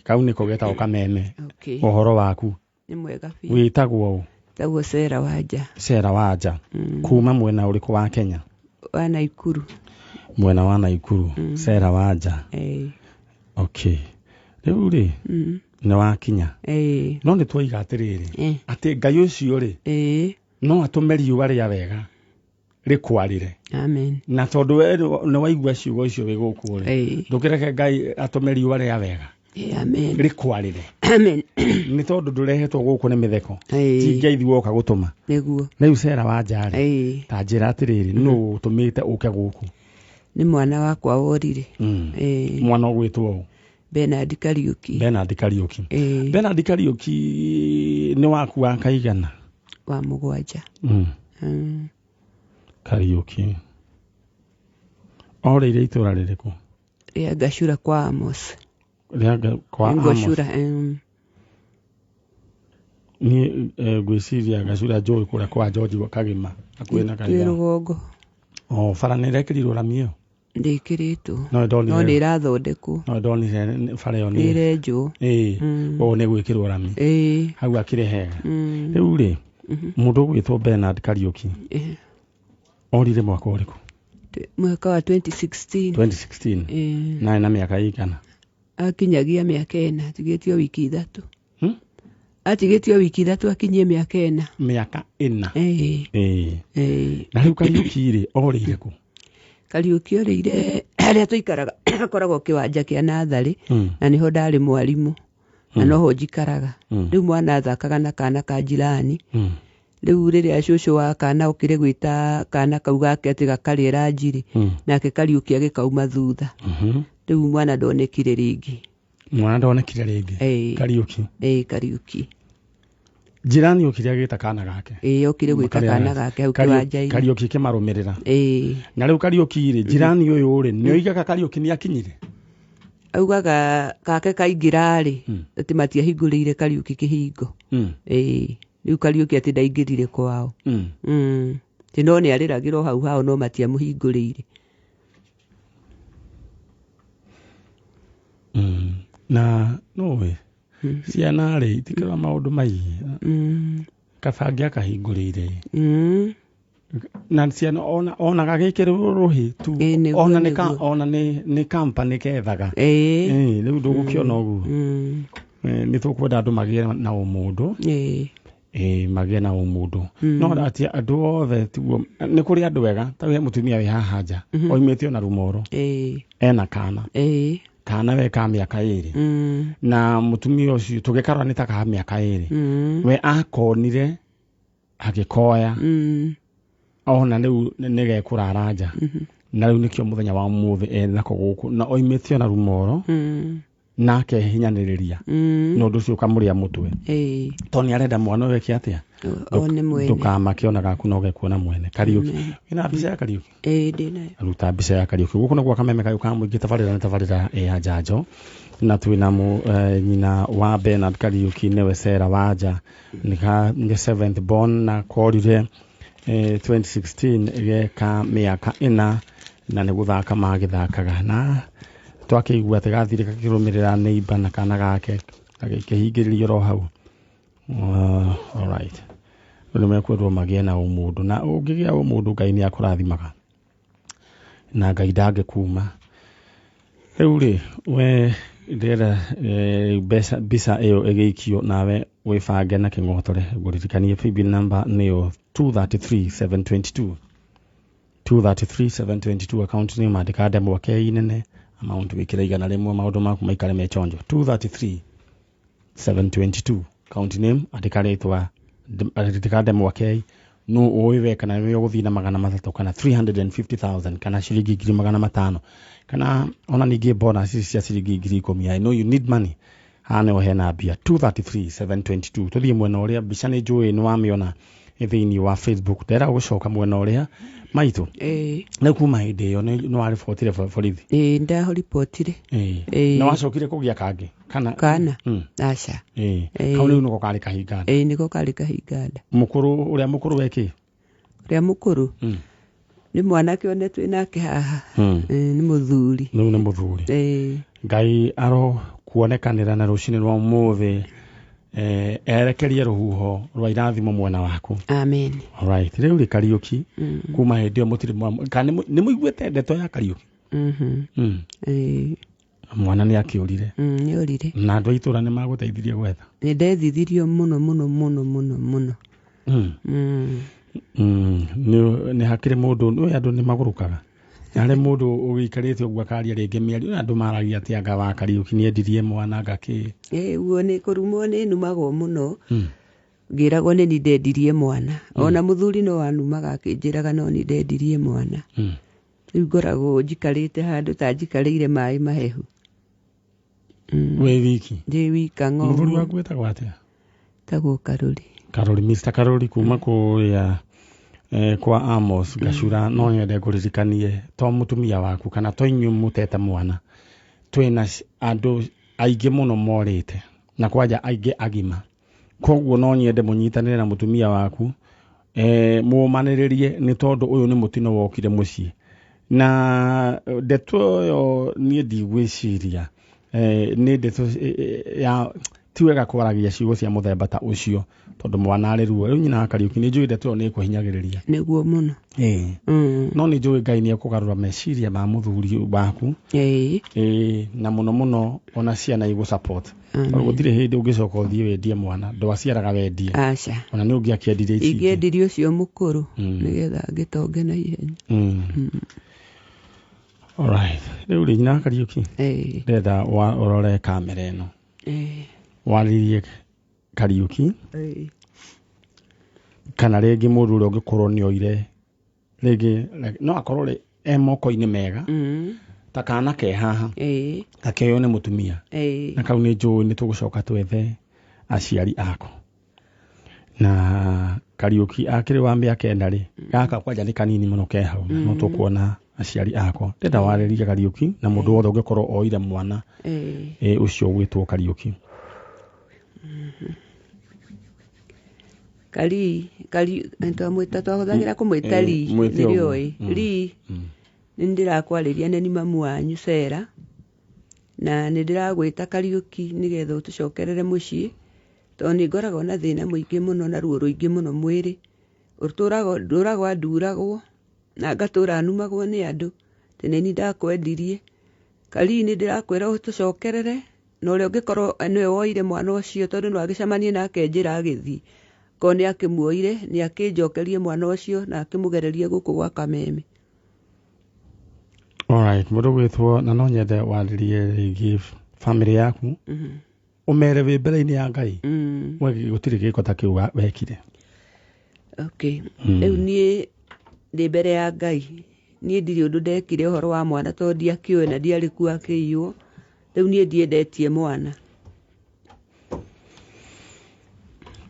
Kau niko getagwo kameme. Okay. Uhoro waku? Nĩ mwega biũ. Wĩtagwo ũ? Tagwo Sera Wanja. Sera Wanja. Kuma mwena ũrĩkũ wa Kenya? Wa Naikuru. Mwena wa Naikuru. Sera Wanja. Okay. Rĩu rĩ, nĩ wakinya. No nĩ twoiga atĩrĩrĩ, atĩ Ngai ũcio rĩ, no atũme riũa rĩa wega rĩkwarĩre. Amen. Na tondũ we nĩ waigua ciugo icio wĩ gũkũ rĩ, ndũkĩreke Ngai atũme riũa rĩa wega Amen. rĩkwarĩre. Amen. Nĩ tondũ ndũrehetwo gũkũ nĩ mĩtheko, ti Ngai woka gũtũma. Nĩguo. Rĩu Sera Wanja rĩ, ta njĩra atĩrĩrĩ, nũ ũtũmĩte ũke gũkũ? Nĩ mwana wakwa worire. Mwana ũgwĩtwo ũ? Bernard Kariuki. Bernard Kariuki. Bernard Kariuki nĩ waku wa kaigana? Wa mũgwanja. Kariuki. Orĩire itũra rĩrĩkũ? Rĩa Gacura kwa Amos. Rĩa kwa Amos. Gacura. Niĩ ngwĩciria Gacura njũĩ kũrĩa kwa George Kagima hakuhĩ na kanitha. Rũgongo. Bara nĩ ĩrekĩrirwo rami ĩyo? Ndĩkĩrĩtwo. No nĩ ĩrathondekwo. No ndonire bara ĩyo nĩ ĩrenjwo. Nĩ gwĩkĩrwo rami. Hau akĩrĩ hega. Rĩu rĩ, mũndũ ũgwĩtwo Bernard Kariuki orire mwaka ũrĩkũ? Mwaka wa 2016. 2016. Na mĩaka ĩigana? Akinyagia mĩaka 4, atigĩtio wiki 3. Atigĩtio wiki 3 akinyie mĩaka 4. Mĩaka 4? Na rĩu Kariuki rĩ, orĩire kũ? Kariuki orĩire harĩa tũikaraga akoragwo kĩwanja kĩa natharĩ, na niho ndarĩ mwarimũ, na noho njikaraga. Rĩu mwana athakaga na kana ka jirani. Rĩu rĩrĩa cũcũ wa kana okire gwĩta kana kau gake atĩ gakarĩ ranjirĩ, nake Kariuki agĩkauma thutha. Rĩu mwana ndonekire rĩngĩ. Mwana ndonekire rĩngĩ? Kariuki? Kariuki. Jirani okire agĩta kana gake? Okire gwĩta kana gake hau kĩwanja-inĩ. Kariuki kĩmarũmĩrĩra? Na rĩu Kariuki rĩ, jirani ũyũ rĩ, nĩ oigaga Kariuki nĩ akinyire? Augaga kake kaingĩra rĩ, atĩ matiahingũrĩire Kariuki kĩhingo. Rĩu Kariuki atĩ ndaingĩrire kwao. Tĩ no nĩ arĩragĩrwo hau hao no matiamũhingũrĩire. Na nũĩ, ciana rĩ, itikĩrwo maũndũ maingĩ. Kabange akahingũrĩire. Na ciana ona gagĩkĩrwo rũhĩ tu, ona nĩ kampani kethaga. Rĩu ndũgũkĩona ũguo. Nĩ tũkwenda andũ magĩe na ũmũndũ. Magĩe na ũmũndũ. No atĩ andũ othe tiguo, nĩ kũrĩ andũ ega, ta we mũtumia wĩ haha nja, oimĩte ona Rumoro, ena kana. Kana we ka mĩaka 2. Na mũtumia ũcio tũgĩkarora ta ka mĩaka 2. We akonire agĩkoya. Ona rĩu nĩ gekũrara nja. Na rĩu nĩkĩo mũthenya wa ũmũthĩ enako gũkũ. Na oimĩte ona Rumoro, na akehinyanĩrĩria. Na ũndũ ũcio ũkamũrĩa mũtwe. Tondũ nĩ arenda mwana ũyũ eke atĩa? Ndũkamake ona gaku no gekuona mwene. Kariuki. Wĩna mbica ya Kariuki? Ndĩnayo. Ruta mbica ya Kariuki. Gũkũ nĩguo kameme kayũ ka mũingĩ, tabarĩra nĩ tabarĩra ya njanjo. Na twĩna nyina wa Bernard Kariuki nĩwe Sera Wanja. Nĩ 7th born na korire 2016 geka mĩaka 4 na nĩ gũthaka magĩthakaga. Na twakĩigua atĩ gathirĩ gakĩrũmĩrĩra neighbor na kana gake gakĩhingĩrĩrio ro hau. Alright. Nĩ mekwendwo magĩe na ũmũndũ, na ũngĩgĩa ũmũndũ Ngai nĩ akũrathimaga na Ngai ndangĩkuma. Rĩu rĩ, we ndĩrenda mbica ĩyo ĩgĩikio nawe wĩbange na kĩng'otore. Ngũririkanie paybill number nĩyo 233,722. 233,722. Account name andĩka ndemwa kei-nene, amount wĩkĩra igana rĩmwe, maũndũ maku maikare me chonjo. 233,722. Account name andĩka rĩtwa, andĩka ndemwa kei. No ũĩ we kana nĩ ũgũthiĩ na 300 kana 350,000 kana ciringi 500,000 kana ona ningĩ bonus cia ciringi 10,000. I know you need money. Hana hena mbia. 233,722. Tũthiĩ mwena ũrĩa mbica nĩ njũĩ nĩ wamĩona thĩinĩ wa Facebook. Ndĩra gũcoka mwena ũrĩa maitũ. Na kuma hĩndĩ ĩyo nĩ waribotire borithi? Ndaribotire. Na wacokire kũgĩa kangĩ? Kana. Aca. Kau rĩu nĩko karĩ kahinganda? Nĩko karĩ kahinganda. Mũkũrũ ũrĩa mũkũrũ wekĩ? Ũrĩa mũkũrũ? Nĩ mwanake onetwe nake haha. Nĩ mũthuri. Rĩu nĩ mũthuri. Ngai kuonekanĩra na rũcinĩ rwa ũmũthĩ erekerie rũhuho rwa irathimo mwena waku. Amen. Alright, rĩu rĩ Kariuki kuma hĩndĩ ĩyo mũtirĩ kana nĩ mũiguĩte ndeto ya Kariuki? Mwana nĩ akĩũrire. Nĩ orire. Na andũ a itũũra nĩ magũteithirie gwetha? Nĩ ndethithirio mũno mũno mũno mũno mũno. Nĩ hakĩrĩ mũndũ nĩ andũ nĩ magũrũkaga. Harĩ mũndũ ũgĩikarĩte ũguo akaria rĩngĩ mĩario andũ maragia atĩ anga wa Kariuki nĩ endirie mwana ngakĩ. Guo nĩ kũrumwo nĩ numagwo mũno. Ngĩragwo nĩ ndendirie mwana. Ona mũthuri no anumaga akĩnjĩraga no nĩ ndendirie mwana. Rĩu ngoragwo njikarĩte handũ ta njikarĩire maĩ mahehu. Wĩ wiki? Ndĩ wika ng'o. Mũthuri waku wĩtagwo atĩa? Tagwo Karori. Karori, Mr. Karori kuma kũrĩa kwa Amos Gacura. No nyende ngũririkanie to mũtumia waku kana to inyuĩ mũtete mwana. Twĩna andũ aingĩ mũno morĩte na kwanja aingĩ agima. Koguo no nyende mũnyitanĩre na mũtumia waku mũmanĩrĩrie nĩ tondũ ũyũ nĩ mũtino wokire mũciĩ. Na ndeto ĩyo niĩ ndigwĩciria nĩ ndeto ya ti wega kwaragia ciugo cia mũthemba ta ũcio tondũ mwana arĩ ruo. Rĩu nyina wa Kariuki nĩ njũĩ ndeto ĩyo nĩ ĩkũhinyagĩrĩria. Nĩguo mũno. No nĩ njũĩ Ngai nĩ ekũgarũra meciria ma mũthuri waku. Na mũno mũno ona ciana igũ support. Tondũ gũtirĩ hĩndĩ ũngĩcoka ũthiĩ wendie mwana ndwaciaraga wendie. Aca. Ona nĩ ũngĩakĩendirie ici. Ingĩendirie ũcio mũkũrũ nĩgetha ngĩtonge na ihenya. Alright. Rĩu rĩ nyina wa Kariuki. Ndenda ũrore kamera ĩno. Waririe Kariuki. Kana rĩngĩ mũndũ ũrĩa ũngĩkorwo nĩ oire rĩngĩ no akorwo moko-inĩ mega. Ta kana ke haha. Takeo nĩ mũtumia. Na kau nĩ njũĩ nĩ tũgũcoka twethe aciari ako. Na Kariuki akĩrĩ wa mĩaka 4 rĩ gaka kwanja nĩ kanini mũno ke hau. No tũkuona aciari ako. Ndenda warĩrie Kariuki na mũndũ wothe ũngĩkorwo oire mwana ũcio gwĩtwo Kariuki. Kari twamwĩta twahũthagĩra kũmwĩta Ri nĩrĩoĩ. Ri nĩ ndĩrakwarĩria nĩ mamu wanyu Sera na nĩ ndĩragwĩta Kariuki nĩgetha ũtũcokerere mũciĩ tondũ nĩ ngoragwo na thĩna mũingĩ mũno na ruo rũingĩ mũno mwĩrĩ. Ndũragwo nduragwo na ngatũra numagwo nĩ andũ tene ni ndakwendirie. Kari nĩ ndĩrakwĩra ũtũcokerere na ũrĩa ũngĩkorwo nĩwe woire mwana ũcio tondũ no agĩcamanie nake njĩra agĩthiĩ ko nĩ akĩmuoire nĩ akĩnjokerie mwana ũcio na akĩmũgererie gũkũ gwa Kameme. Alright, mũndũ gwĩtwo na no nyende warĩrie rĩngĩ family yaku. Ũmere wĩ mbere-inĩ ya Ngai. Gũtirĩ gĩko ta kĩu wekire. Okay. Rĩu niĩ ndĩ mbere ya Ngai. Niĩ ndirĩ ũndũ ndekire ũhoro wa mwana tondũ ndiakĩũĩ na ndiarĩ kuo akĩiywo. Rĩu niĩ ndiendetie mwana.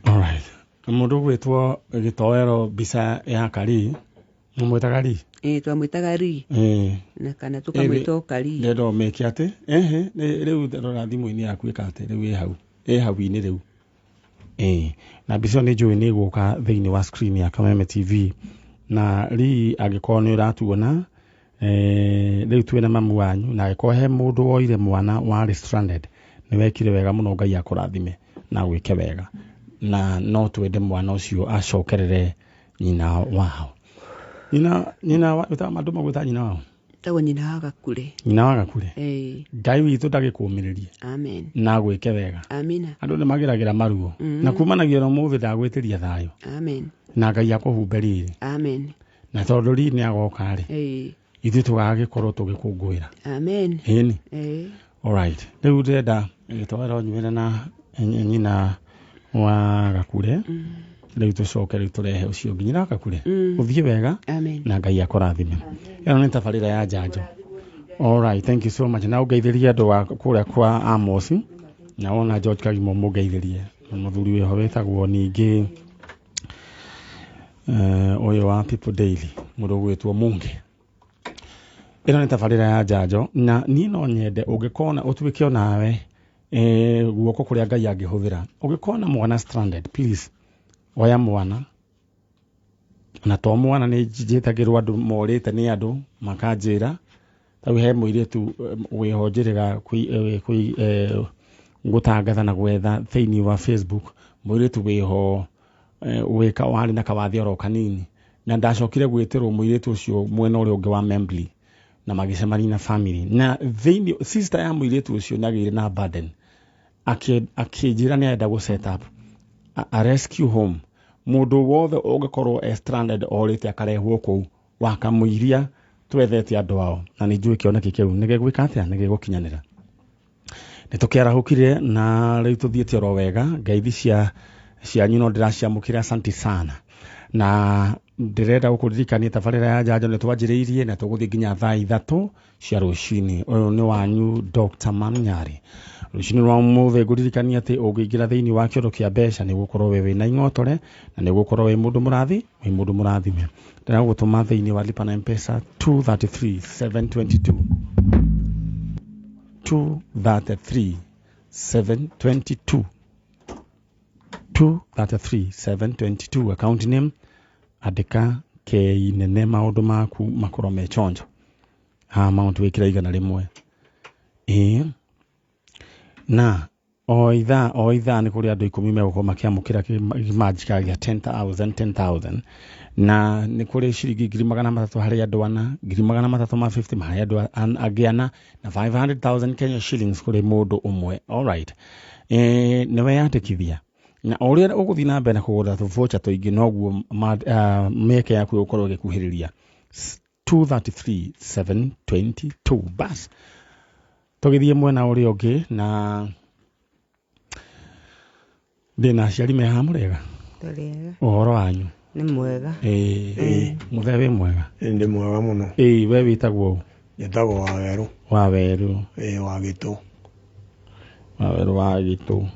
Alright. Mũndũ gwĩtwo gĩtoero mbica ya Kari. Mũmwĩtaga Ri? Twamwĩtaga Ri. Na kana tũkamwĩta Kari. Ndendo meke atĩ rĩu rora thimũ-inĩ yaku ĩka atĩ rĩu hau-inĩ rĩu. Na mbica nĩ njũĩ nĩ ĩgũka thĩinĩ wa screen ya Kameme TV. Na Ri angĩkorwo nĩ ũratuona rĩu twĩna mamu wanyu na angĩkorwo he mũndũ woire mwana warĩ stranded nĩ wekire wega mũno Ngai akũrathime na gwĩke wega. Na no twende mwana ũcio acokerere nyina wao. Nyina andũ magwĩta nyina wao? Tagwo nyina wa Gakure. Nyina wa Gakure. Ngai witũ ndagĩkũmĩrĩrie. Amen. Na gwĩke wega. Amina. Andũ nĩ mageragĩra maruo. Na kumanagia na mũthĩ ndagwĩtĩria thayũ. Amen. Na Ngai akũhumbe rĩrĩ. Amen. Na tondũ rĩ nĩ agoka rĩ. Ithuĩ tũgagĩkorwo tũgĩkũngũĩra. Amen. Ĩni. Alright. Rĩu ndĩrenda gĩtowero nyuĩre na nyina wa Gakure. Rĩu tũcoke rĩu tũrehe ũcio nginya na Gakure. Ũthiĩ wega. Na Ngai akũrathime. Ĩno nĩ tabarĩra ya njanjo. Alright, thank you so much. Na ũngeithĩrie andũ wa kũrĩa kwa Amos na wona George Kagimo mũngeithĩrie. Mũthuri wĩho wĩtagwo ningĩ ũyũ wa People Daily mũndũ gwĩtwo Munge. Ĩno nĩ tabarĩra ya njanjo na niĩ no nyende ũngĩkona ũtuĩke onawe guoko kũrĩa Ngai angĩhũthĩra. Ũngĩkona mwana stranded, please oya mwana. Na to mwana nĩ njĩtagĩrwo andũ morĩte nĩ andũ makanjĩra tau he muiritu wihonjirira gutangatha na gwetha thiini wa Facebook muiritu wiho wika wari na kawathi oro kanini na ndacokire gwitirwo muiritu ucio mwena uri ungi wa Membli na magicemani na family na thiini sister ya muiritu ucio nagire na burden akijira ni enda go set up a rescue home mundu wothe ungikorwo stranded orite akarehwo ku wakamuiria twethete andu ao na ni njui kioneki kiu nigegwika atia nigigukinyanira nitukiarahukire na riu tuthiete oro wega ngeithi cia nyuno ndiraciamukira asante sana na ndirenda gukuririkania tabarira ya njanjo ni twanjiriirie na tuguthii nginya thaa 3 cia rucini uyu ni wanyu Dr. Manyari rucini rwa muthe nguririkania ati ungiingira thiini wa kiondo kia mbeca ni gukorwo we na ingotore na ni gukorwo we mundu murathime ndira gutuma thiini wa lipa na mpesa 233722 233722 account name andika ke inene maundu maku makorwo me chonjo amount wikira igana rimwe na oitha ni kuri andu 10 megukoma makiamukira kimajika gya 10,000 na ni kuri shiringi 300,000 hari andu ana 350 hari andu agiana na 500,000 Kenya shillings kuri mundu umwe. All right, niwe yatikithia na oria uguthi na mbere kugura tuvocha tuingi noguo meke yaku ukorwo gikuhiriria 233722 bas tugithie mwena uri ungi na ndina ciari me hamurega turega uhoro wanyu ni mwega muthebe mwega ndi mwega muno we witagwo yetagwo wa weru wa witũ wa gitu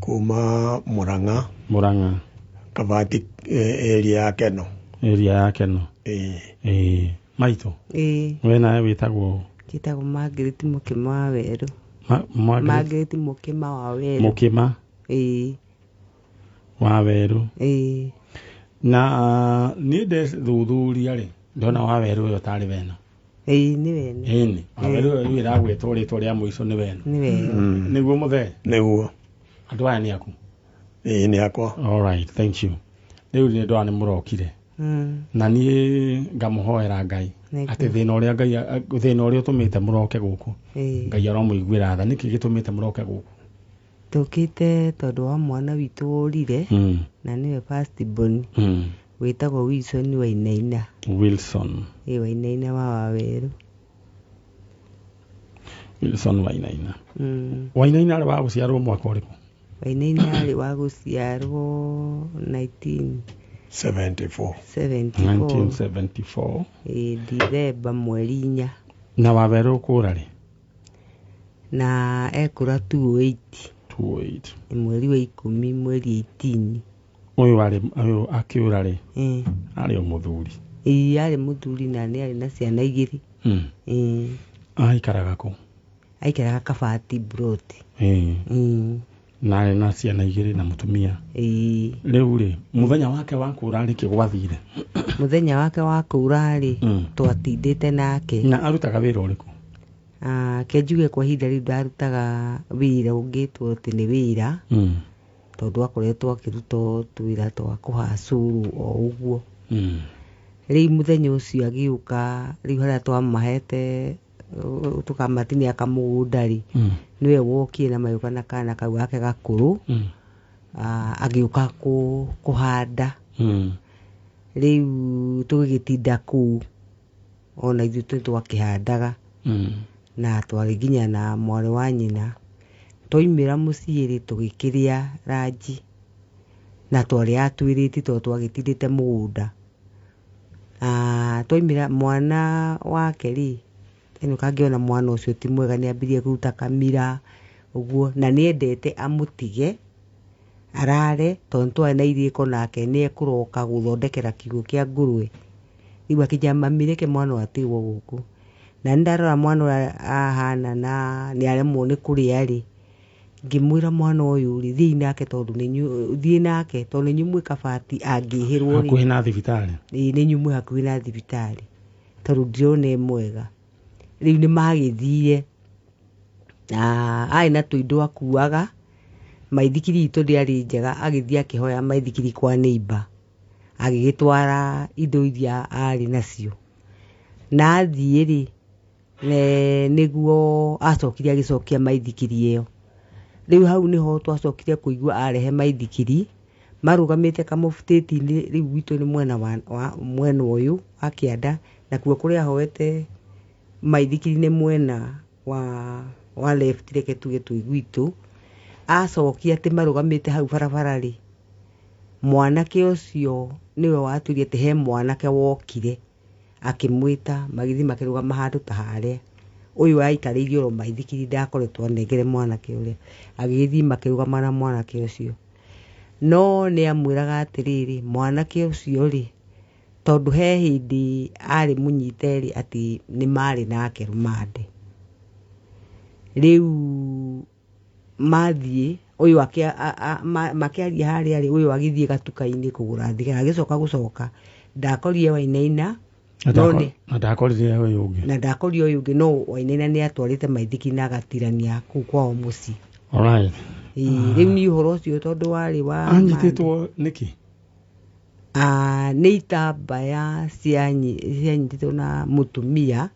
kuma Murang'a Kabati area ya Keno maitu we nawe witagwo kitagwo Margaret Mukima wa weru Margaret Mukima wa weru Mukima wa weru na ni de thuthuria ri ndona wa weru yo tari wena ni wena ni wa weru yu iragwetwo ritwa ria muico ni wena niguo muthe niguo andu aya ni aku ni akwa. All right, thank you. Riu ni ndwa ni murokire na ni ngamuhoera Ngai ati thina uria utumite muroke guku Ngai aromuiguira tha niki gitumite muroke guku tukite tondu wa mwana witũ orire na niwe first born witagwo Wilson Wainaina Wainaina wa waweru Wilson Wainaina Wainaina ari wa guciarwo mwaka uriku Wainaina ari wa guciarwo 1974 Dithemba mweri 4 na waweru kurari na ekura 28 mweri wa 10 mweri 18 uyu akiurari ari muthuri ari muthuri na ni ari na ciana igiri aikaraga ku aikaraga Kabati Broti na ari na ciana igiri na mutumia riu ri muthenya wake wa kurari kigwathire muthenya wake wa kurari twatindite nake na arutaga wira uriku kenjuge kwa hinda riu ndarutaga wira ungitwo ati ni wira tondu akoretwo akiruta twira twa kuhacuru o uguo riu muthenya ucio agiuka riu haria twamahete tukamatinia kamugundari niwe wokie na mayuka na kana kau gake gakuru agiuka kuhanda riu tugigitinda kuu ona ithuĩ twakihandaga na twari nginya na mwari wa nyina twaimira muciiri tugikiria ranji na twari atwiriti to twagitindite mugunda twaimira mwana wake ri eno kangiona mwana ucio ti mwega ni ambirie kuruta kamira uguo na ni endete amutige arare tondu twana iriko nake ni ekuroka guthondekera kiugo kia ngurwe riu akija mamireke mwana atigwo guku na ndarora mwana ahana na ni aremwo ni kuria ri ngimwira mwana uyu ri thii nake tondu ni nyumwe Kabati angihirwo hakuhi na thibitari ni nyumwe hakuhi na thibitari tondũ ndirona mwega rĩu nĩ magĩthire arĩ na tũindo akuaga maithikiri itũ ndĩarĩ njega agĩthiĩ akĩhoya maithikiri kwa neighbor agĩgĩtwara indo iria arĩ nacio na athiĩ rĩ nĩguo acokire agĩcokia maithikiri ĩyo rĩu hau nĩho twacokire kũigua arehe maithikiri marũgamĩte kamũbutĩti-inĩ rĩu gwitũ nĩ mwena ũyũ wa kĩanda na kuo kũrĩa ahoete maithikiri nĩ mwena wa left reke tuge twĩ gwitũ acokia atĩ marũgamĩte hau barabara rĩ mwanake ũcio nĩwe waturia atĩ he mwanake wokire akĩmwĩta magĩthiĩ makĩrũgama handũ ta harĩa ũyũ aikarĩirie oro maithikiri ndakoretwo anengere mwanake ũrĩa agĩthiĩ makĩrũgama na mwanake ũcio no nĩ amwĩraga atĩrĩrĩ mwanake ũcio rĩ tondũ he hĩndĩ arĩ mũnyite rĩ atĩ nĩ marĩ nake rũmande rĩu mathiĩ ũyũ makĩaria harĩa rĩ ũyũ agĩthiĩ gatuka-inĩ kũgũra thigara agĩcoka gũcoka ndakorire Wainaina na ndakorire ũyũ ũngĩ no Wainaina nĩ atwarĩte maithikiri na agatirania kũu kwao mũciĩ rĩu nĩ ũhoro ũcio tondũ warĩ wa anyitĩtwo nĩkĩ nĩ itambaya cianyitĩtwo na mũtumia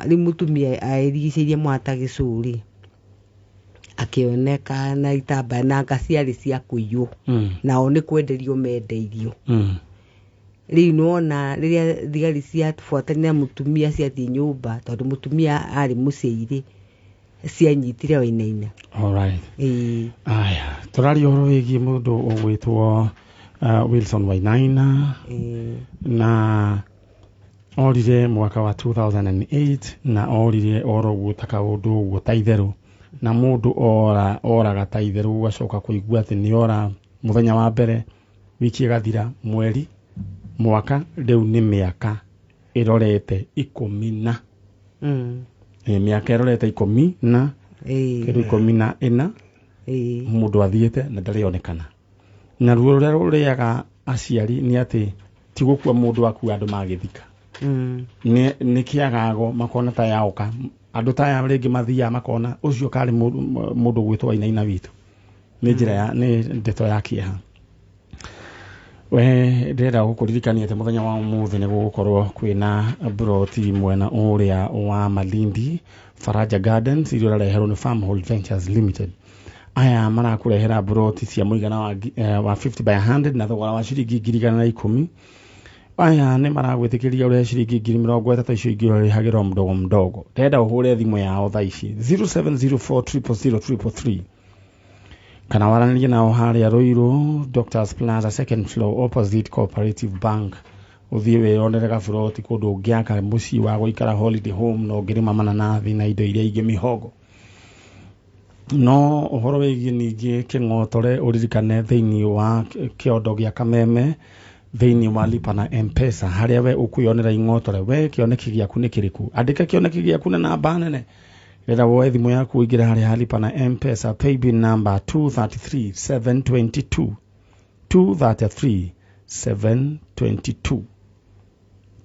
rĩu mũtumia aĩrigicĩirie mwata gĩcũrĩ akĩoneka na itambaya na anga ciarĩ cia kũiywo nao nĩ kwenderio mendeirio rĩu nĩwona rĩrĩa thigari ciabuatanĩra mũtumia ciathiĩ nyũmba tondũ mũtumia arĩ mũciĩire cianyitire Wainaina aya tũraria ũhoro wĩgiĩ mũndũ ũgwĩtwo Wilson Wainaina na orire mwaka wa 2008 na orire oro gũtaka ũndũ ũguo ta itherũ na mũndũ oraga ta itherũ ũgacoka kũigua atĩ nĩ ora mũthenya wa mbere wiki ĩgathira mweri mwaka rĩu nĩ mĩaka ĩrorete 10 mĩaka ĩrorete 10 na kĩndũ 14 mũndũ athiĩte na ndarĩonekana na ruo rũrĩa rũrĩaga aciari nĩ atĩ ti gũkua mũndũ akua andũ magĩthika nĩ kĩagago makona ta yaoka andũ ta aya rĩngĩ mathiaga makona ũcio karĩ mũndũ gwĩtwo Wainaina witũ nĩ njĩra nĩ ndeto ya kĩeha we ndĩrenda gũkũririkania atĩ mũthenya wa ũmũthĩ nĩ gũgũkorwo kwĩna broti mwena ũrĩa wa Malindi Faraja Gardens iria ũrareherwo nĩ Farmhold Ventures Limited aya marakũrehera broti cia mũigana wa 50 by 100 na thogora wa ciringi 110 aya nĩ maragwĩtĩkĩria ũrĩa ciringi 30 icio ingĩ ũrĩhagĩrwo mdogo ndĩrenda ũhũre thimũ yao thaa ici 0704000333 kana waranĩrie nao harĩa Ruiru Doctors Plaza second floor opposite Cooperative Bank ũthiĩ wĩyonere gaburoti kũndũ ũngĩaka mũciĩ wa gũikara holiday home na ũngĩrĩma mananathi na indo iria ingĩ mĩhogo no ũhoro wĩgiĩ ningĩ kĩng'otore ũririkane thĩinĩ wa kĩondo gĩa kameme thĩinĩ wa lipa na M-Pesa harĩa we ũkwĩyonera ing'otore we kĩoneki gĩaku nĩ kĩrĩkũ andĩka kĩoneki gĩaku na namba nene rĩrĩa woe thimũ yaku ũingĩra harĩa lipa na M-Pesa paybill number 233722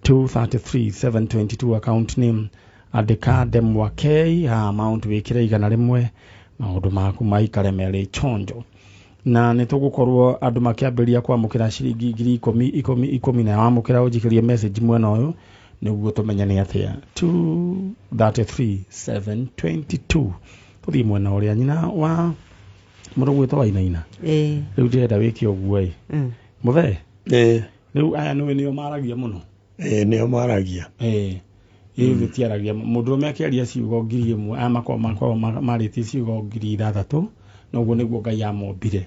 233722 account name andĩka Demwa K amount wĩkĩre 100 maũndũ maku maikare merĩ chonjo na nĩ tũgũkorwo andũ makĩambĩrĩria kwamũkĩra ciringi 10,000 na wamũkĩra ũnjikĩrie message mwena ũyũ nĩguo tũmenye nĩ atĩa 233722 tũthiĩ mwena ũrĩa nyina wa mũndũ gwĩtwo Wainaina rĩu ndĩrenda wĩke ũguo mũthee rĩu aya nĩo maragia mũno nĩo maragia gũtiaragia mũndũ ũmwe akĩaria ciugo 1,000 aya makorwo marĩtie ciugo 6,000 noguo nĩguo Ngai amombire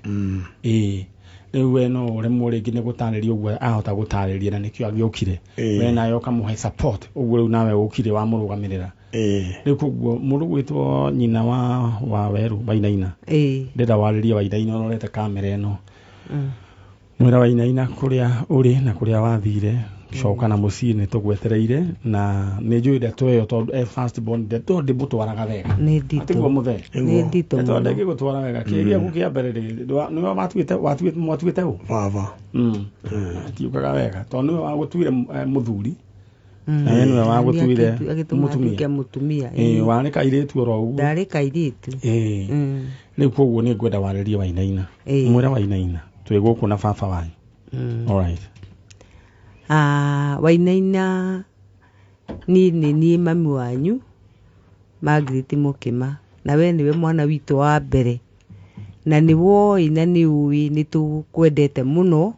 rĩu we no ũremwo rĩngĩ nĩ gũtarĩria ũguo ahota gũtarĩria na nĩkĩo agĩũkire we nayo kamũhe support ũguo rĩu nawe ũkire wamũrũgamĩrĩra rĩu koguo mũndũ gwĩtwo nyina wa werũ Wainaina ndĩrenda warĩrie Wainaina ũrorete kamera ĩno mwĩra Wainaina kũrĩa ũrĩ na kũrĩa wathire coka na mũciĩ nĩ tũgwetereire na nĩ njũĩ ndeto ĩyo tondũ first born ndeto ndĩmũtwaraga wega nĩ nditũ nĩ nditũ ndeto ndĩgũtwara wega kĩrĩa gũkĩa mbere nĩwe watuĩte ũ baba tiukaga wega tondũ nĩwe wagũtuire mũthuri na we niwe wagũtuire mutumia warĩ kairĩtu oro ũguo ndarĩ kairĩtu rĩu koguo nĩ ngwenda warĩrie Wainaina mwĩra Wainaina twĩ gũkũ na baba wanyu alright Wainaina niĩ mami wanyu Margaret Mũkĩma na we niwe mwana witũ wa mbere na nĩ woi na nĩ ũĩ nĩ tũkwendete mũno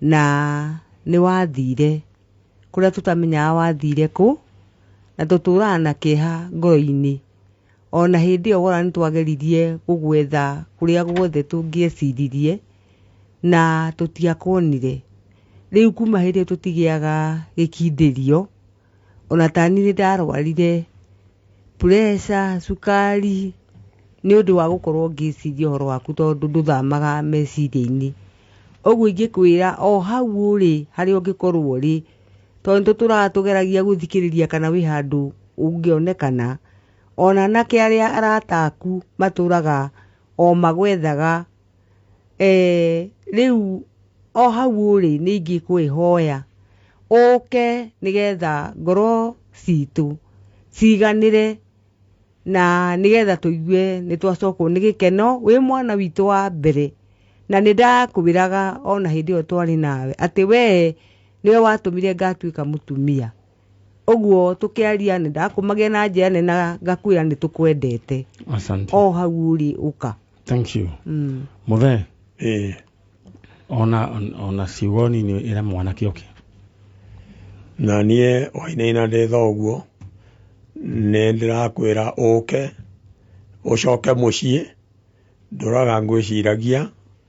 na nĩ wathire kũrĩa tũtamenyaga wathire kũ na tũtũraga na kĩeha ngoro-inĩ ona hĩndĩ ĩyo wona nĩ twageririe gũgwetha kũrĩa guothe tũngĩeciririe na tũtiakuonire rĩu kuma hĩndĩ ĩyo tũtigĩaga gĩkindĩrio ona tani nĩ ndarwarire pressure cukari nĩ ũndũ wa gũkorwo ngĩciria ũhoro waku tondũ ndũthamaga meciria-inĩ ũguo ingĩkwĩra o hau ũrĩ harĩa ũngĩkorwo ũrĩ tondũ tũratũgeragia gũthikĩrĩria kana wĩ handũ ũngĩonekana ona nake arĩa arataku matũraga o magwethaga rĩu o hau ũrĩ nĩ ingĩkwĩhoya ũke nĩgetha ngoro citũ ciganĩre na nĩgetha tũigue nĩ twacokwo nĩ gĩkeno wĩ mwana witũ wa mbere na nĩ ndakwĩraga ona hĩndĩ ĩyo twarĩ nawe atĩ we nĩwe watũmire ngatuĩka mũtumia ũguo tũkĩaria nĩ ndakũmagia na njĩra nene na ngakwĩra nĩ tũkwendete o hau ũrĩ ũka thank you mũthee ona ciugo nini ĩra mwanake ũke na niĩ Wainaina ndĩ thoguo nĩ ndĩrakwĩra ũke ũcoke mũciĩ ndũraga ngwĩciragia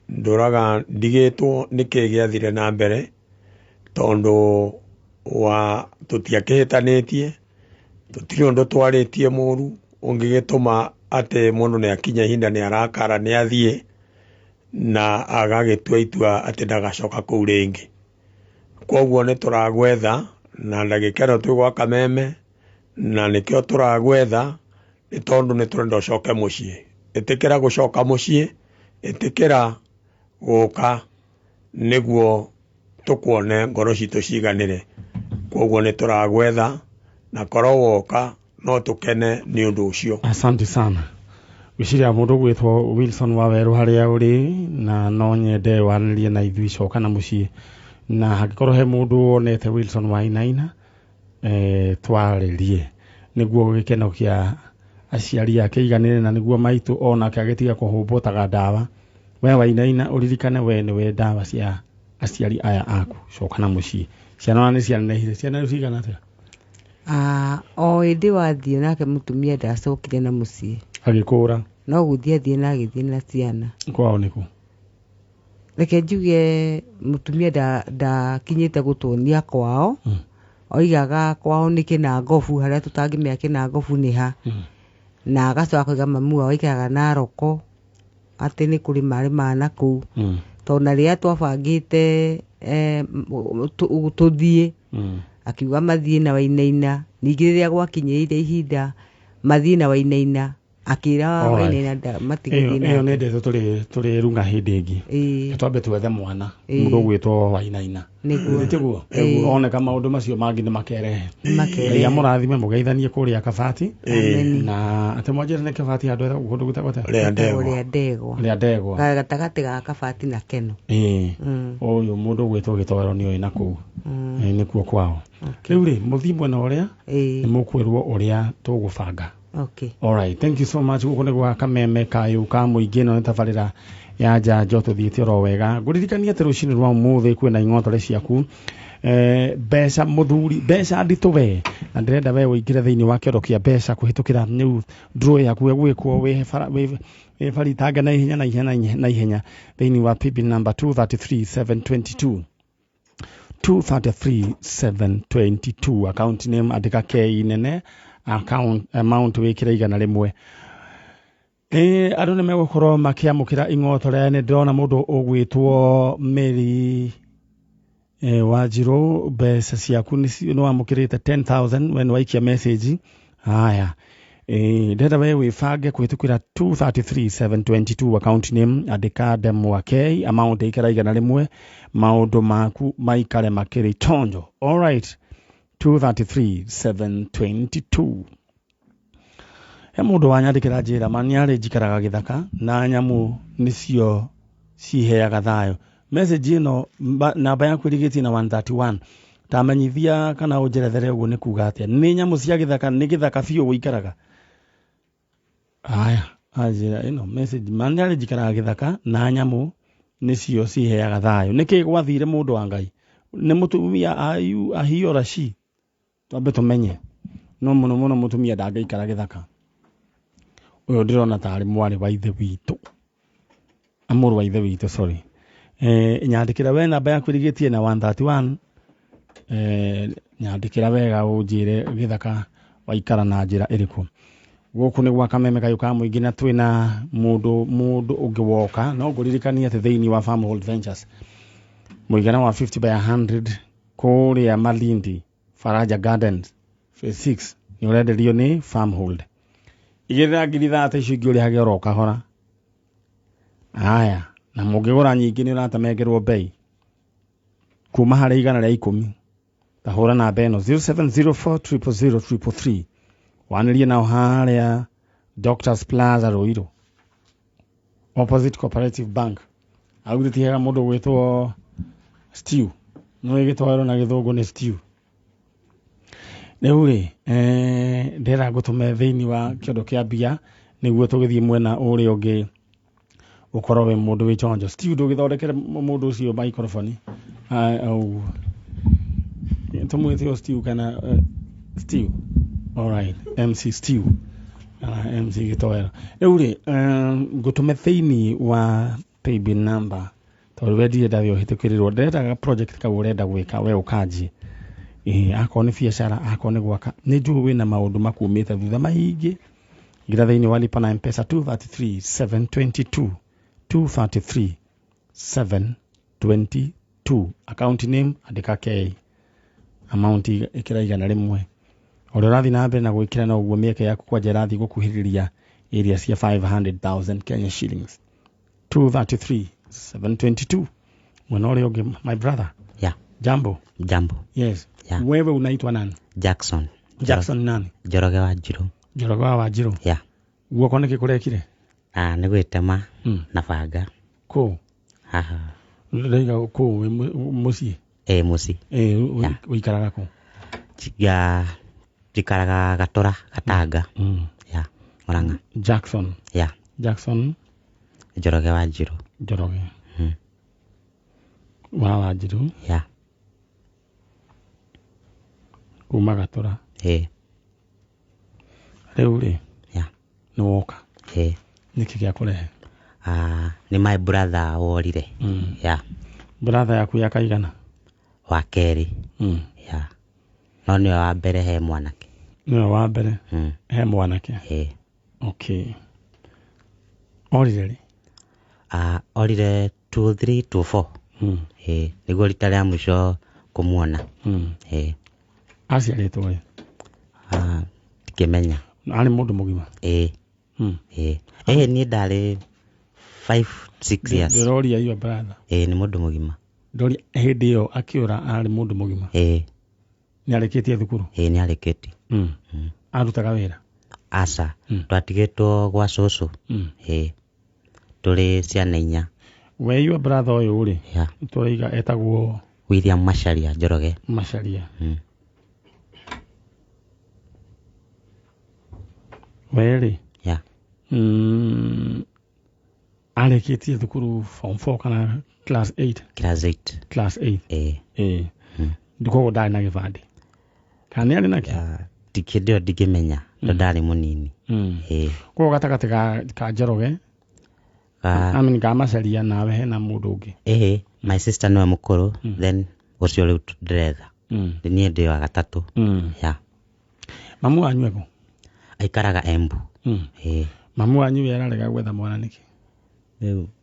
ndũraga ndigĩtwo nĩkĩ gĩathire na mbere tondũ wa tũtiakĩhĩtanĩtie tũtirĩ ũndũ twarĩtie mũru ũngĩgĩtũma atĩ mũndũ nĩ akinya ihinda nĩ arakara nĩ athiĩ na agagĩtua itua atĩ ndagacoka kũu rĩngĩ koguo nĩ tũragwetha na ndagĩkeno twĩ gwa Kameme na nĩkĩo tũragwetha nĩ tondũ nĩ tũrenda ũcoke mũciĩ ĩtĩkĩra gũcoka mũciĩ ĩtĩkĩra gũka nĩguo tũkuone ngoro citũ ciganĩre koguo nĩ tũragwetha na korwo woka no tũkene nĩ ũndũ ũcio asante sana gwĩciria mũndũ gwĩtwo Wilson Wawerũ harĩa ũrĩ na no nyende waranĩrie na ithuĩ coka na mũciĩ na hangĩkorwo he mũndũ wonete Wilson Wainaina twarĩrie nĩguo gĩkeno kĩa aciari ake iganĩre na nĩguo maitũ onake agĩtiga kũhũmbũtaga ndawa we Wainaina ũririkane we nĩwe ndawa cia aciari aya aku coka na mũciĩ ciana nĩ cianehire ciana cigana atĩa o hĩndĩ wathiĩ nake mũtumia ndacokire na mũciĩ agĩkũra no gũthiĩ na agĩthiĩ na ciana kwao nĩkũ reke njuge mũtumia ndakinyĩte gũtuonia kwao oigaga kwao nĩ Kĩnangobu harĩa tũtangĩmenya Kĩnangobu nĩ ha na agacoka kũiga mamu wao aikaraga Naroko atĩ nĩ kũrĩ marĩ mana kũu tondũ na rĩrĩa twabangĩte tũthiĩ akiuga mathiĩ na Wainaina ningĩ rĩrĩa gwakinyĩire ihinda mathiĩ na Wainaina akĩra Wainaina matigithĩ na ĩyo nĩ ndeto tũrĩ runga hĩndĩ ĩngĩ twambe twethe mwana mũndũ gwĩtwo Wainaina nĩguo oneka maũndũ macio mangĩ nĩ makerehe ya mũrathime mũgeithanie kũrĩa Kabati na atĩ mwanjĩra nĩ Kabati handũ kũndũ gũtagwata rĩa ndegwa gatagatĩ ga Kabati na Keno ũyũ mũndũ gwĩtwo Gĩtoero nĩ oĩ na kũu nĩkuo kwao rĩu rĩ mũthiĩ mwena ũrĩa nĩ mũkwĩrwo ũrĩa tũgũbanga okay all right thank you so much gũkũ nĩ gwa Kameme kayũ ka mũingĩ no nĩ tabarĩra ya njanjo tũthiĩte oro wega ngũririkania atĩ rũcinĩ rwa ũmũthĩ kwĩna ing'otore ciaku mbeca mũthuri mbeca nditũ we na ndĩrenda we ũingĩre thĩinĩ wa kĩondo kĩa mbeca kũhĩtũkĩra new draw yaku gwĩkwo wĩbaritanga na ihenya thĩinĩ wa PB number 233722 233722 account name andĩka KE nene account amount wĩkĩra igana rĩmwe andũ nĩ megũkorwo makĩamũkĩra ing'otore nĩ ndĩrona mũndũ ũgwĩtwo Mary Wanjirũ mbeca ciaku nĩ wamũkĩrĩte 10,000 when waikia message haya ndĩrenda we wĩbange kũhĩtũkĩra 233722 account name andĩka ndemwa K amount ĩkĩra igana rĩmwe maũndũ maku maikare makĩrĩ chonjo all right 233 722. He mundu wanyandikira njira mani ari njikaraga githaka na nyamu nicio ciheaga thayo. Message ino namba yaku irigitie na 131. Tamenyithia kana unjerethere uguo ni kuga atia. Ni nyamu cia githaka ni githaka biu guikaraga. Aya, ajira ino message mani ari njikaraga githaka na nyamu nicio ciheaga thayo. Niki gwathire mundu wa Ngai? Ni mutumia ahiora ci. Twambe tumenye. No muno mutumia ndangĩikara githaka. Uyo ndirona tari mwari wa ithe witũ. Amuru wa ithe witũ, sorry. Nyandikira we namba yaku irigitie na 131. Nyandikira wega unjire githaka waikara na njira iriku. Guku ni gwa kameme kayo ka muingi na twina mundu ungi woka no nguririkania ati thiini wa Farmhold Ventures muigana wa 50 by 100 kuria Malindi Faraja Gardens phase 6 ni urenderio ni Farmhold. Igirira ngiri 30 icio ingi uri hage oroka hora. Aya, na mungigura nyingi ni uratamegerwo bei kuma hari igana ria 10. Tahura na beno 0704000333 wanirie nao haria Doctors Plaza Ruiru opposite Cooperative Bank. Aguritiega mundu gwitwo Stew no igitwaro na githungu ni Stew. Neuri ndera gutume thiini wa kiondo kia bia niguo tugithie mwena uri ungi ukorwo we mundu wi chonjo. Stew ndugithondekere mundu ucio microphone au tumwithio Stew kana Stew. All right, MC Stew. MC gitwara. Neuri gutume thiini wa paybill number. Tawedi davyo hitukirirwo ndetaga project ka urenda gwika we ukanji. Akone biacara akone gwaka ni njuwe na maundu makumite thutha maingi. Ngira thiini walipa na M-Pesa 233 722. Account name andika K. Amount ikira igana rimwe. Ore rathi na mbere na gwikira na uguo mieke yaku kwa jerathi gukuhiriria area cia 500,000 Kenya shillings. 233 722. Mwanore oge my brother. Yeah. Jambo. Yes. Yeah. Wewe unaitwa nani? Jackson nani? Njoroge wa Njiro. Njoroge wa Njiro. Yeah. Guoko niki kurekire? Ni gwitema na banga. Ko. Haha. Ndaiga ko muci. Muci. Uikaraga ko. Jikaraga gatora Gatanga. Yeah. Murang'a. Jackson. Yeah. Jackson. Njoroge wa Njiro. Njoroge. Wa Njiro. Yeah. Kuma gatora. Riu ri. Yeah. Ni woka. Niki gya kurehe? Ni my brother orire. Yeah. Brother yaku ya kaigana? Wa keri. Yeah. No ni wa mbere he mwanake. Ni wa mbere. He mwanake. Okay. Orire? Orire 2324. Niguo rita ria mwisho kumuona. Aciaritwo we? Tikimenya. Ari mundu mugima? Ni ndari 5-6 years. Ndiroria your brother? Ni mundu mugima. Ndori hindi yo akiura ari mundu mugima? Ni arikitie thukuru? Ni arikitie. Arutaga wira? Asa. Twatigetwo gwa cucu. Turi ciana 4. We your brother oyo uri? Yeah. Turiga etagwo William Masharia Njoroge. Masharia. Weri? Yeah. Arikitie thukuru form 4 kana class 8? Class 8. Class 8? Ndiko ndari na gibandi. Kana ari naki? Tikidio ndigimenya ndo ndari munini. Ko gatagati ka Njoroge? Ga Masharia nawe hena mundu ungi? My sister no mukuru, then ucio riu ndretha. Ni ndi wa gatatu. Yeah. Mamu wanyu eko? Aikaraga Embu. Mamu wanyu yararega gwetha mwana niki?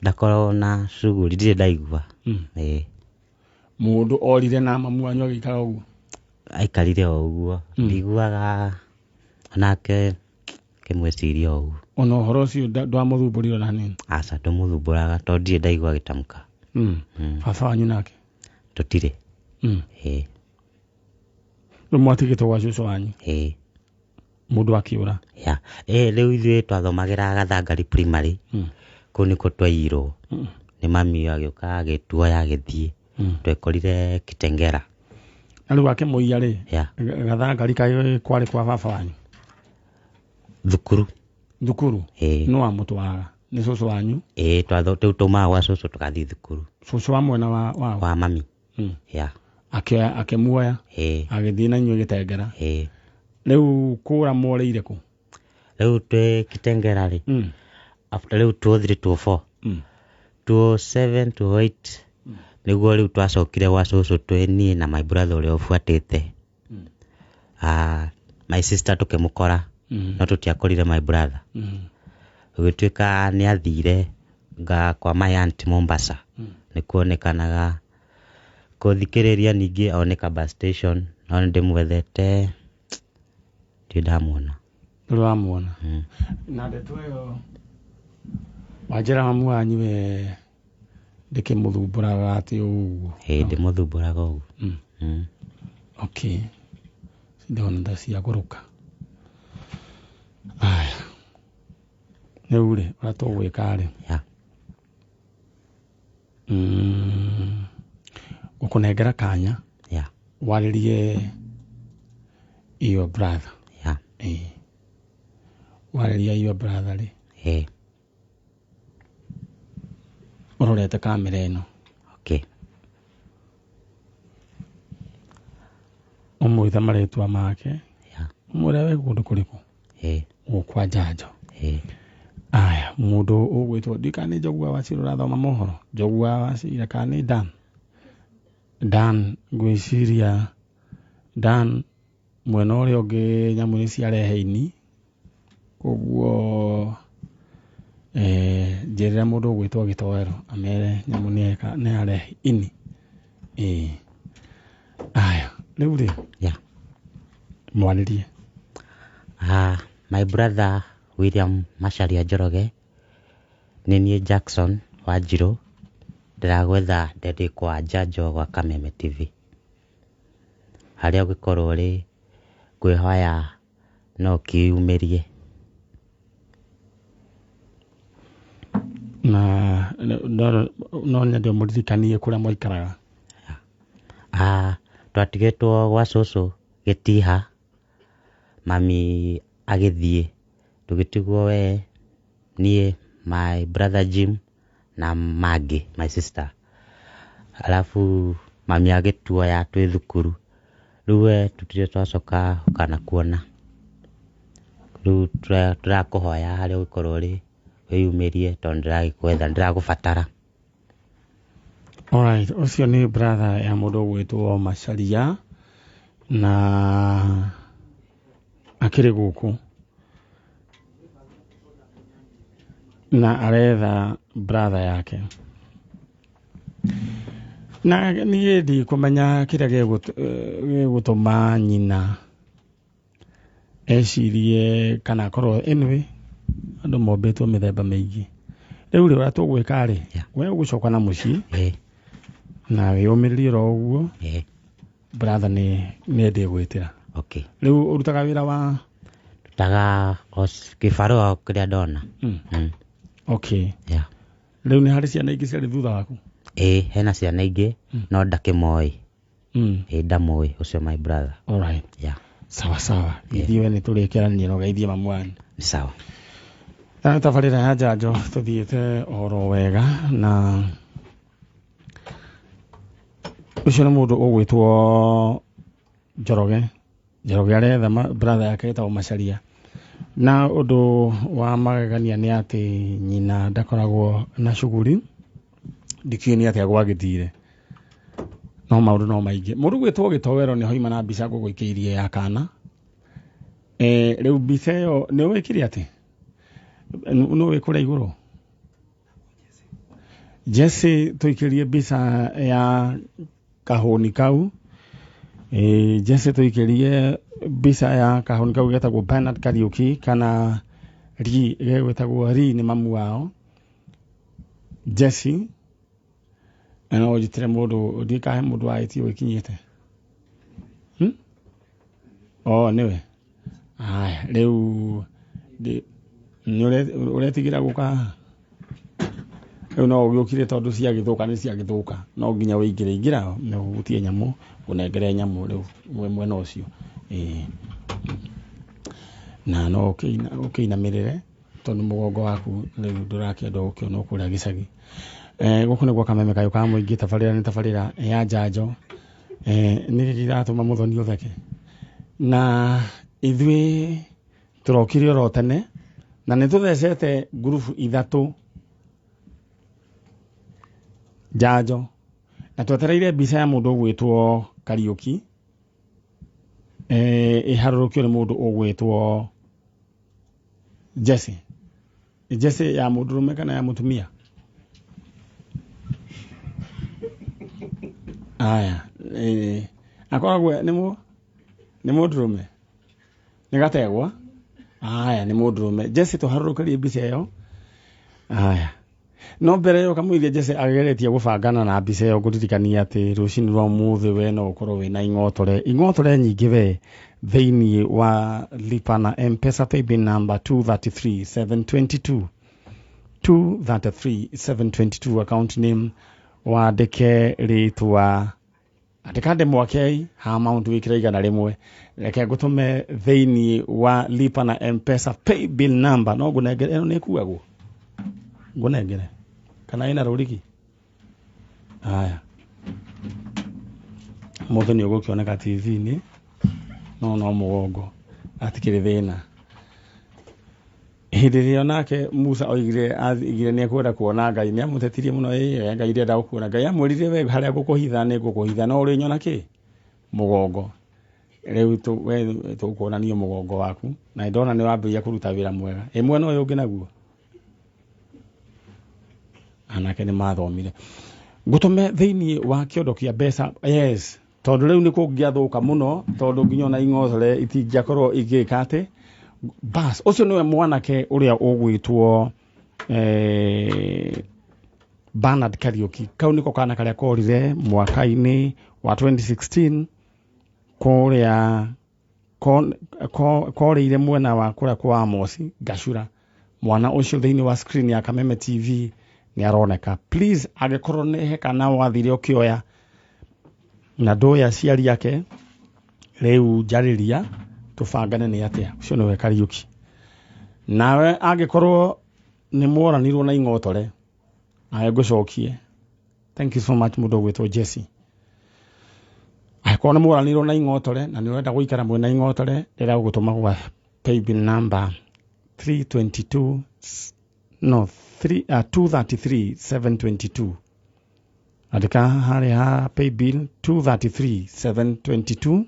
Ndakoro na shughuli ndire ndaigua. Mundu orire na mamu wanyu agikara uguo? Aikarire uguo. Ndiguaga anake kimweciria uguo. Ono horo ucio ndwamuthumbũrire na nini? Aca ndumuthumbũraga to ndire ndaigua gitamuka. Baba wanyu nake? Tutire. Mwatigĩtwo gwa cucu wanyu mũndũ akiura ya rĩu ithuĩ twathomagĩra Gathangari primary kũu nĩkuo twairwo nĩ mami agĩũka agĩtuoya agĩthiĩ twekorire Kitengera. Na rĩu akĩmũiya rĩ Gathangari kaĩ kwarĩ kwa baba wanyu? Thukuru no amũtwaraga nĩ cucu wanyu? Tũmaga gwa cucu tũgathiĩ thukuru. Cucu wa mwena wa mami akĩmuoya agĩthiĩ na inyuĩ Gĩtengera. Rĩu kũra mworĩire kũ? Rĩu twĩ Kitengera rĩ after rĩu 2003 2007 2008 nĩguo rĩu twacokire gwa cucu twĩ niĩ na my brother ũrĩa ũbuatĩte. My sister tũkĩmũkora no tũtiakorire my brother. Gũgĩtuĩka nĩ athire kwa my aunt Mombasa nĩkuonekanaga kũthikĩrĩria ningĩ oneka bus station no ndĩmwethete ndamuona. Ndũramuona? Na ndeto ĩyo wanjĩra mamu wanyu ndĩkĩmũthumbũraga atĩ ũguo? Ndĩmũthumbũraga ũguo. Okay, ndona nda ciagũrũka. Aya rĩu rĩ ũrĩa tũgwĩka rĩ gũkũnengera kanya warĩrie your brother. Warĩria your brother rĩ ũrorete kamera ĩno. Ũmwĩte marĩtwa make ũmwĩre we kũndũ kũrĩkũ gũkwa Njanjo. Aya mũndũ ũgwĩtwo ndikani Njogua wa Cira ũrathoma mohoro. Njogua wa Cira kana nĩ Dan ngwĩciria Dan mwena ũrĩa ũngĩ nyamũ nĩ ciarehe ini koguo njĩrĩra mũndũ ũgwĩtwo Gĩtoero amere nyamũ nĩ yarehe ini. Aya rĩu rĩ mwarĩrie. My brother William Macharia Njoroge nĩ niĩ Jackson Wanjirũ ndĩragwetha ndendĩ kwa Njanjo gwa Kameme TV harĩa ũgĩkorwo rĩ ngwĩhoya no kiumĩrie. Na no nyende mũririkanie kũrĩa mwaikaraga. Twatigĩtwo gwa cucu Gĩtiha mami agĩthiĩ tũgĩtigwo we niĩ my brother Jim na Maggie my sister. Alafu mami agĩtuoya twĩ thukuru rĩu we tũtirĩ twacoka kana kuona. Rĩu tũrakũhoya harĩa ũgĩkorwo rĩ wĩyumĩrie tondũ ndĩragĩkwetha ndĩragũbatara. Alright, ũcio nĩ brother ya mũndũ ũgwĩtwo Macharia na akĩrĩ gũkũ na aretha brother yake. Na niĩ ndikũmenya kĩrĩa gĩgũtũma nyina ecirie kana akorwo anyway andũ mombĩtwo mĩthemba mĩingĩ. Rĩu rĩ ũrĩa tũgwĩka rĩ we ũgũcoka na mũciĩ na wĩyũmĩrĩrie oro ũguo brother nĩ endĩ gwĩtĩra. Rĩu ũrutaga wĩra wa ndutaga kĩbarũa kĩrĩa ndona. Rĩu nĩ harĩ ciana ingĩ ciarĩ thutha waku? Hena ciana ingĩ no ndakĩmoĩ. Ndamũĩ ũcio my brother. Sawa sawa ithiĩ nĩ tũrĩkĩrania na ũgeithie mamu wanyu. Nĩ sawa. Tabarĩra ya Njanjo tũthiĩte oro wega na ũcio nĩ mũndũ ũgwĩtwo Njoroge aretha brother yake wĩtagwo Macharia. Na ũndũ wa magegania nĩ atĩ nyina ndakoragwo na shughuli ndikiũĩ nĩ atĩa gwagĩthire no maũndũ no maingĩ. Mũndũ gwĩtwo Gĩtoero nĩ hoima na mbica ngũgũikĩirie ya kana. Rĩu mbica ĩyo nĩ wĩkire atĩ nĩ wĩkũrĩa igũrũ Jesse tũikĩrie mbica ya kahũni kau. Jesse tũikĩrie mbica ya kahũni kau getagwo Bernard Kariuki kana Ri getagwo Ri nĩ mamu wao Jesse. No ũjitire mũndũ ndikahe mũndũ wa ĩtio ikinyĩte. niwe aya riu uretigira guka riu no ugiukire tondu cia githuka ni cia githuka no nginya ingira no gutie nyamu unengere nyamu riu mwena ucio na no ukinamirire tondu mugongo waku riu ndurakienda ukiona kuria gicagi guku niguo kameme kayo ka muingi tabarira ni tabarira ya njanjo ni giratuma muthoni utheke na ithui turokire oro tene na ni tuthecete grupu 3 njanjo na twetereire mbica ya mundu ugwitwo Kariuki iharurukio ni mundu ugwitwo Jesse ya mundurume kana ya mutumia aya akoragwo ni mundurume ni gategwa aya ni mundurume Jesse tuharurukirie mbica iyo aya no mbere yo kamuirie Jesse ageretie gubangana na mbica iyo nguririkania ati rucini rwa muthi we no ukorwo wina ingotore nyingi we thiini wa lipa na M-Pesa paybill number 2372 account name wandike ritwa andikande mwakei ha amount wikira igana rimwe reke ngutume thiini wa lipa na M-Pesa paybill number no ngunengere eno ni kuagwo ngunengere kana ina rurigi aya mothe ni ugukioneka TV ni no mugongo atikire thina hindirio nake Musa oigire ni ekwenda kuona Ngai ni amutetirie muno Ngai irenda gukuona Ngai amwirire we haria gukuhitha ni gukuhitha no uri nyona ki mugongo riu tukuonania mugongo waku na ndona ni wambiria kuruta wira mwega mwena uyu ungi naguo anake ni mathomire ngutume thiini wa kiondo kia mbeca yes tondu riu ni kungiathuka muno tondu nginya na ing'otore itingiakorwo igikate bas ucio niwe mwanake uria ugwitwo Bernard Kariuki kau niko kana karia korire mwaka-ini wa 2016 kuria korire mwena wa kuria kwa Amosi Gashura mwana ucio thiini wa screen ya Kameme TV ni aroneka please agikorwo ni hekana wathire ukioya na ndoya ciari yake riu jariria tubangane ni atia ucio niwe Kariuki nawe agikorwo ni mworanirwo na ing'otore ngucokie thank you so much mundu gwitwo Jesse agikorwo ni mworanirwo na ing'otore na ni urenda guikara mwena ing'otore rira ugutuma kwa paybill number 233,722 andika haria paybill 233,722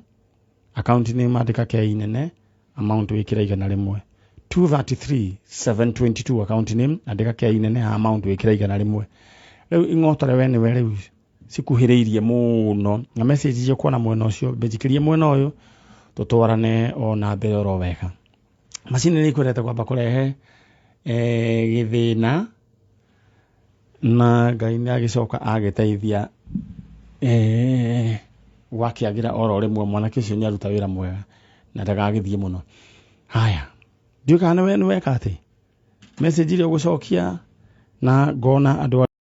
account name andika ke inene amount wikira igana rimwe 233,722 account name andika ke inene amount wikira igana rimwe riu ing'otore we ni we riu sikuhiriirie muno na message je kuona mwena ucio bejikirie mwena uyu tutwarane ona mbere oro wega macini ni kureta kwamba kurehe githina na Ngai ni agicoka agiteithia wakiagira oro rimwe mwanake ucio ni aruta wira mwega na ndagagithie muno haya ndiukana we ni weka ati message ile ugucokia na ngona andu